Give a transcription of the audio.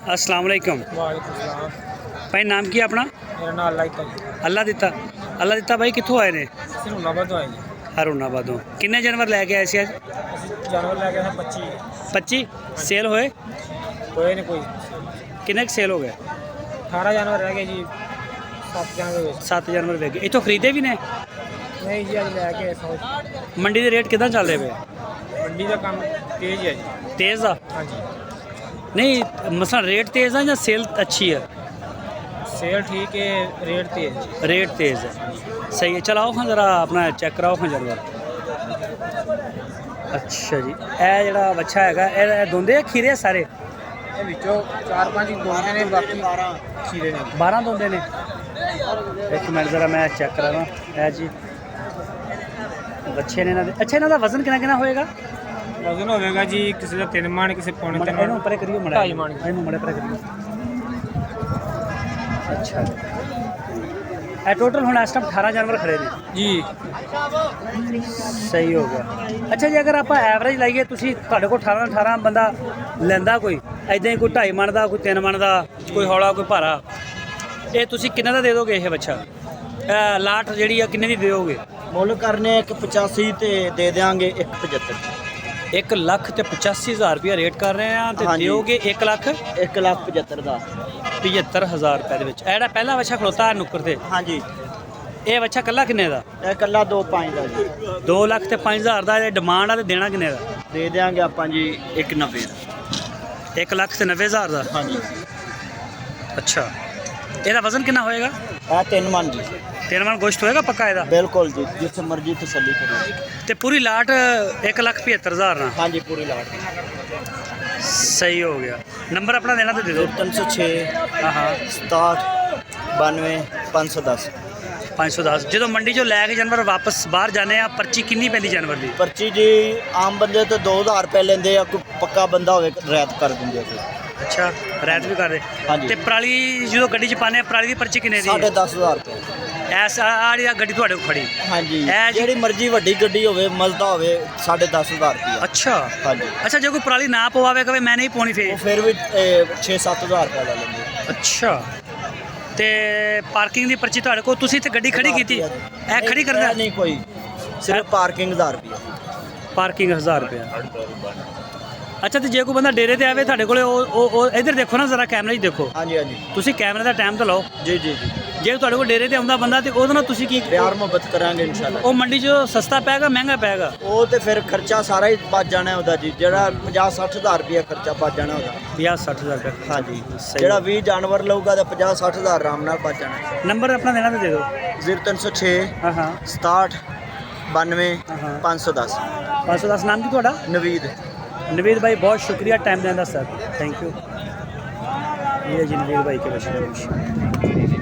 अस्सलाम वालेकुम वालेकुम भाई, नाम की अपना? मेरा नाम अल्लाह ही अल्लाह दिता भाई कितों आए ने? सिर्फ नंबर तो आए जी हरुणाबादों। किन्ने जानवर लैके आए सी अज? ਅਸੀਂ ਜਾਨਵਰ ਲੈ ਕੇ ਆਏ 25 25 सेल होए? ਕੋਈ ਨਹੀਂ ਕੋਈ किन्ने सेल हो गए? 18 ਜਾਨਵਰ ਰਹਿ ਗਏ ਜੀ 7 ਜਾਨਵਰ ਵਿੱਚ 7 जानवर वे गए। इतों खरीदे भी ने? ਨਹੀਂ ਜੀ ਅੱਜ ਲੈ ਕੇ ਆਏ ਸੌ मंडी के रेट कितना चल रहे पे? ਮੰਡੀ ਦਾ ਕੰਮ ਤੇਜ਼ ਹੈ ਜੀ तेज़ आ? ਹਾਂਜੀ नहीं मसला रेट तेज़ है या सेल अच्छी है? ਸੇਲ ਠੀਕ ਹੈ ਰੇਟ ਤੇਜ਼ ਜੀ रेट तेज़ है, सही है। चलाओ हाँ जरा अपना चेक कराओ हाँ जानवर। अच्छा जी, ए जड़ा बच्चा है दोंदे खीरे सारे? ਇਹ ਵਿੱਚੋਂ 4-5 ਦੋਨੇ ਨੇ ਬਾਕੀ 12 ਖੀਰੇ ਨੇ 12 दोंदे ने। एक मिनट जरा मैं चेक करा रहा है जी बच्चे ने इन्हों। अच्छा, इन्हों का वजन कितना कितना होएगा? ਵਜ਼ਨ ਹੋਵੇਗਾ ਜੀ ਕਿਸੇ ਦਾ 3 ਮਣ ਕਿਸੇ ਪੌਣੇ 3 ਇਹਨੂੰ ਪਰੇ ਕਰਿਓ ਮੜਾ 2.5 ਮਣ ਇਹਨੂੰ ਮੜੇ ਪਰੇ ਕਰਿਓ। ਅੱਛਾ, ਇਹ ਟੋਟਲ ਹੁਣ ਇਸ ਟਾਈਮ 18 ਜਾਨਵਰ ਖੜੇ ਨੇ ਜੀ ਸਹੀ ਹੋ ਗਿਆ। ਅੱਛਾ ਜੀ, ਅਗਰ ਆਪਾਂ ਐਵਰੇਜ ਲਾਈਏ, ਤੁਸੀਂ ਤੁਹਾਡੇ ਕੋਲ 18 ਬੰਦਾ ਲੈਂਦਾ ਕੋਈ ਐਦਾਂ ਹੀ, ਕੋਈ 2.5 ਮਣ ਦਾ, ਕੋਈ 3 ਮਣ ਦਾ, ਕੋਈ ਹੌਲਾ ਕੋਈ ਭਾਰਾ, ਇਹ ਤੁਸੀਂ ਕਿੰਨੇ ਦਾ ਦੇ ਦੋਗੇ ਇਹ ਬੱਚਾ? ਲਾਟ ਜਿਹੜੀ ਆ ਕਿੰਨੇ ਦੀ ਦਿਓਗੇ? ਮੁੱਲ ਕਰਨੇ 185 ਤੇ ਦੇ ਦੇਾਂਗੇ 175 1,85,000 ਰੁਪਇਆ ਰੇਟ ਕਰ ਰਹੇ ਆ ਤੇ ਹਾਂਜੀ। ਦਿਓਗੇ 1,75,000 1,75 ਦਾ ਰੁਪਏ ਦੇ ਵਿੱਚ। ਇਹ ਜਿਹੜਾ ਪਹਿਲਾ ਬੱਚਾ ਖਲੋਤਾ ਨੁੱਕਰ ਤੇ, ਹਾਂਜੀ। ਇਹ ਬੱਚਾ ਕੱਲਾ ਕਿੰਨੇ ਦਾ? ਇਹ ਕੱਲਾ 2.5 ਦਾ ਜੀ 2 ਲੱਖ ਤੇ 5,000 ਦਾ ਇਹ ਡਿਮਾਂਡ ਆ ਤੇ ਦੇਣਾ ਕਿੰਨੇ ਦਾ? ਦੇ ਦੇਾਂਗੇ ਆਪਾਂ ਜੀ 190 ਦਾ 1,90,000 ਦਾ। ਹਾਂਜੀ। ਅੱਛਾ, ਇਹਦਾ ਵਜ਼ਨ ਕਿੰਨਾ ਹੋਏਗਾ? ਇਹ 3 ਮਣ ਜੀ 3 ਮਣ ਗੋਸ਼ਤ ਹੋਏਗਾ ਪੱਕਾ ਇਹਦਾ? ਬਿਲਕੁਲ ਜੀ, ਜਿੱਥੇ ਮਰਜ਼ੀ ਤਸੱਲੀ ਕਰੋ। ਤੇ ਪੂਰੀ ਲਾਟ 1,75,000 ਨਾਲ? ਹਾਂਜੀ, ਪੂਰੀ ਲਾਟ। ਸਹੀ ਹੋ ਗਿਆ। ਨੰਬਰ ਆਪਣਾ ਦੇਣਾ ਤੇ ਦੇ ਦਿਓ। 306 ਹਾਂ 67 92 510। 510। ਜਦੋਂ ਮੰਡੀ ਚੋਂ ਲੈ ਕੇ ਜਾਨਵਰ ਵਾਪਸ ਬਾਹਰ ਜਾਂਦੇ ਆ, ਪਰਚੀ ਕਿੰਨੀ ਪੈਂਦੀ ਜਾਨਵਰ ਦੀ? ਪਰਚੀ ਜੀ ਆਮ ਬੰਦੇ ਤੋਂ 2,000 ਰੁਪਏ ਲੈਂਦੇ ਆ, ਕੋਈ ਪੱਕਾ ਬੰਦਾ ਹੋਵੇ ਰਿਆਇਤ ਕਰ ਦਿੰਦੇ ਆ। ਅੱਛਾ, ਰਿਆਇਤ ਵੀ ਕਰਦੇ। ਹਾਂਜੀ। ਤੇ ਪਰਾਲੀ ਜਦੋਂ ਗੱਡੀ 'ਚ ਪਾਉਂਦੇ ਆ, ਪਰਾਲੀ ਦੀ ਪਰਚੀ ਕਿੰਨੇ ਦੀ? 10,500 ਰੁਪਏ। ਐਸ ਆ ਜਿਹੜੀ ਗੱਡੀ ਤੁਹਾਡੇ ਕੋਲ ਖੜੀ? ਹਾਂਜੀ, ਇਹ ਜੀ- ਜਿਹੜੀ ਮਰਜ਼ੀ ਵੱਡੀ ਗੱਡੀ ਹੋਵੇ, ਮਜ਼ਦਾ ਹੋਵੇ, 10,500 ਰੁਪਏ। ਅੱਛਾ ਹਾਂਜੀ। ਅੱਛਾ, ਜੇ ਕੋਈ ਪਰਾਲੀ ਨਾ ਪਵਾਵੇ ਕਵੇ ਮੈਂ ਨਹੀਂ ਪਾਉਣੀ ਉਹ ਫੇਰ? ਫਿਰ ਵੀ 6-7,000 ਰੁਪਏ ਲੈ ਲੈਂਦੇ। ਅੱਛਾ, ਤੇ ਪਾਰਕਿੰਗ ਦੀ ਪਰਚੀ ਤੁਹਾਡੇ ਕੋਲ? ਤੁਸੀਂ ਤੇ ਗੱਡੀ ਖੜੀ ਕੀਤੀ, ਇਹ ਖੜੀ ਕਰਦਾ? ਨਹੀਂ, ਕੋਈ ਸਿਰਫ ਪਾਰਕਿੰਗ 1000 ਰੁਪਏ। ਪਾਰਕਿੰਗ 1000 ਰੁਪਇਆ। ਅੱਛਾ, ਤੇ ਜੇ ਕੋਈ ਬੰਦਾ ਡੇਰੇ ਤੇ ਆਵੇ ਤੁਹਾਡੇ ਕੋਲੇ, ਉਹ ਇੱਧਰ ਦੇਖੋ ਨਾ ਜ਼ਰਾ, ਕੈਮਰੇ 'ਚ ਦੇਖੋ। ਹਾਂਜੀ ਹਾਂਜੀ। ਤੁਸੀਂ ਕੈਮਰੇ ਦਾ ਟਾਈਮ ਤਾਂ ਲਾਓ। ਜੀ ਜੀ ਜੀ, ਜੇ ਤੁਹਾਡੇ ਕੋਲ ਡੇਰੇ ਤੇ ਆਉਂਦਾ ਬੰਦਾ ਤੇ ਉਹਦੇ ਨਾਲ ਤੁਸੀਂ ਕੀ ਪਿਆਰ ਮੁਹੱਬਤ ਕਰਾਂਗੇ ਇਨਸ਼ਾਅੱਲਾ। ਉਹ ਮੰਡੀ 'ਚ ਸਸਤਾ ਪੈਗਾ ਮਹਿੰਗਾ ਪੈਗਾ? ਉਹ ਤੇ ਫਿਰ ਖਰਚਾ ਸਾਰਾ ਹੀ ਬਚ ਜਾਣਾ ਉਹਦਾ ਜੀ, ਜਿਹੜਾ 50-60,000 ਰੁਪਏ ਖਰਚਾ ਬਚ ਜਾਣਾ ਉਹਦਾ। 50-60,000 ਰੁਪਏ? ਹਾਂਜੀ। ਸਹੀ। ਜਿਹੜਾ 20 ਜਾਨਵਰ ਲਊਗਾ ਤਾਂ 50-60,000 ਆਰਾਮ ਨਾਲ ਬਚ ਜਾਣਾ। ਨੰਬਰ ਆਪਣਾ ਦੇਣਾ ਤੇ ਦੇ ਦਿਓ। 0306 ਹਾਂ 67 92 ਹਾਂ 510। 510। ਨਾਮ ਕੀ ਤੁਹਾਡਾ? ਨਵੀਦ। नवीद भाई, बहुत शुक्रिया टाइम देना सर, थैंक यू। ये जी नवीद भाई के बच्चे।